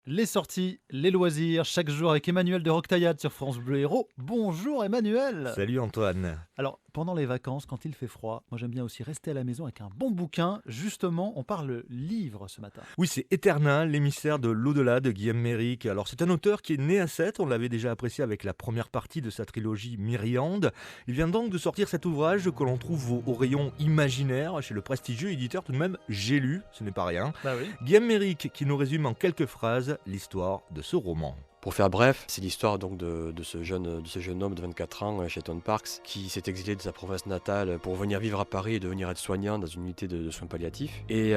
Les sorties, les loisirs, chaque jour avec Emmanuel de Roquetaillade sur France Bleu Héros. Bonjour Emmanuel. Salut Antoine. Alors, pendant les vacances, quand il fait froid, moi j'aime bien aussi rester à la maison avec un bon bouquin. Justement, on parle livre ce matin. Oui, c'est Eterna, l'émissaire de l'au-delà de Guillaume Méric. Alors, c'est un auteur qui est né à Sète, on l'avait déjà apprécié avec la première partie de sa trilogie Myriande. Il vient donc de sortir cet ouvrage que l'on trouve au rayon imaginaire chez le prestigieux éditeur tout de même J'ai lu, ce n'est pas rien. Bah oui. Guillaume Méric qui nous résume en quelques phrases l'histoire de ce roman. Pour faire bref, c'est l'histoire donc de ce jeune homme de 24 ans, Clayton Parks, qui s'est exilé de sa province natale pour venir vivre à Paris et devenir aide-soignant dans une unité de soins palliatifs, et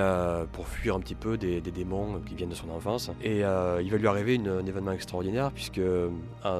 pour fuir un petit peu des démons qui viennent de son enfance. Et il va lui arriver un événement extraordinaire, puisque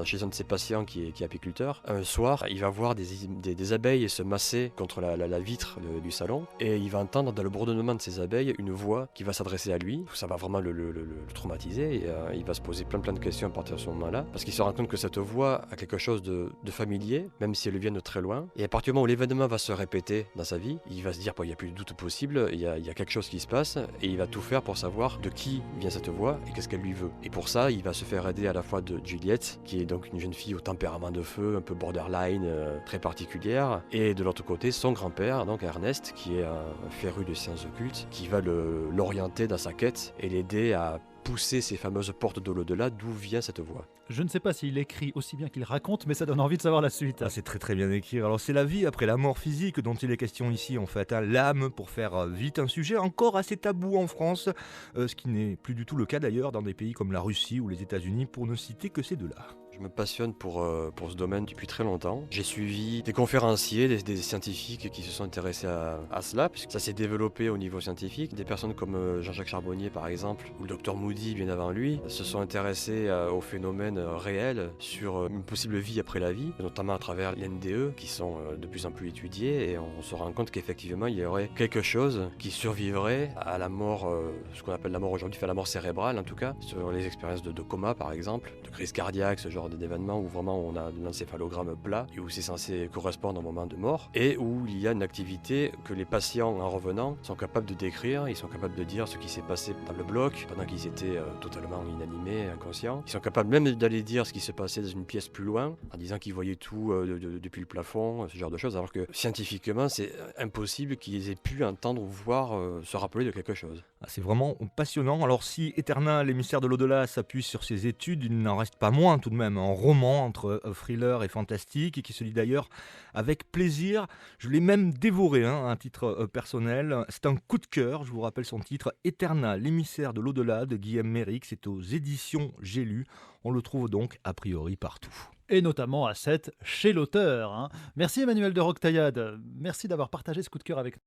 chez un de ses patients qui est apiculteur, un soir, il va voir des abeilles se masser contre la vitre du salon, et il va entendre dans le bourdonnement de ces abeilles une voix qui va s'adresser à lui. Ça va vraiment le traumatiser, et il va se poser plein de questions à partir de ce moment-là, parce qu'il se rend compte que cette voix a quelque chose de familier, même si elle vient de très loin. Et à partir du moment où l'événement va se répéter dans sa vie, il va se dire, il n'y a plus de doute possible, il y a quelque chose qui se passe, et il va tout faire pour savoir de qui vient cette voix et qu'est-ce qu'elle lui veut. Et pour ça, il va se faire aider à la fois de Juliette, qui est donc une jeune fille au tempérament de feu, un peu borderline, très particulière, et de l'autre côté, son grand-père, donc Ernest, qui est un féru de sciences occultes, qui va l'orienter dans sa quête et l'aider à pousser ces fameuses portes de l'au-delà, d'où vient cette voix. Je ne sais pas s'il écrit aussi bien qu'il raconte, mais ça donne envie de savoir la suite. Ah, c'est très bien écrit. Alors c'est la vie après la mort physique dont il est question ici en fait. Hein. L'âme pour faire vite un sujet encore assez tabou en France, ce qui n'est plus du tout le cas d'ailleurs dans des pays comme la Russie ou les États-Unis pour ne citer que ces deux-là. Je me passionne pour ce domaine depuis très longtemps. J'ai suivi des conférenciers, des scientifiques qui se sont intéressés à cela, puisque ça s'est développé au niveau scientifique. Des personnes comme Jean-Jacques Charbonnier par exemple, ou le docteur Moody bien avant lui, se sont intéressés aux phénomènes réels sur une possible vie après la vie, notamment à travers l'NDE, qui sont de plus en plus étudiés, et on se rend compte qu'effectivement il y aurait quelque chose qui survivrait à la mort, ce qu'on appelle la mort aujourd'hui, enfin la mort cérébrale en tout cas, sur les expériences de coma par exemple, de crise cardiaque, ce genre d'événements où vraiment on a l'encéphalogramme plat et où c'est censé correspondre au moment de mort, et où il y a une activité que les patients en revenant sont capables de décrire. Ils sont capables de dire ce qui s'est passé dans le bloc pendant qu'ils étaient totalement inanimés, inconscients. Ils sont capables même d'aller dire ce qui se passait dans une pièce plus loin en disant qu'ils voyaient tout depuis le plafond, ce genre de choses, alors que scientifiquement c'est impossible qu'ils aient pu entendre ou voir se rappeler de quelque chose. Ah, c'est vraiment passionnant. Alors si Eterna, l'émissaire de l'au-delà, s'appuie sur ses études, il n'en reste pas moins tout de même un roman entre thriller et fantastique et qui se lit d'ailleurs avec plaisir. Je l'ai même dévoré hein, à un titre personnel. C'est un coup de cœur, je vous rappelle son titre, Eterna, l'émissaire de l'au-delà de Guillaume Méric. C'est aux éditions J'ai lu. On le trouve donc a priori partout. Et notamment à 7 chez l'auteur. Merci Emmanuel de Roquetaillade. Merci d'avoir partagé ce coup de cœur avec nous.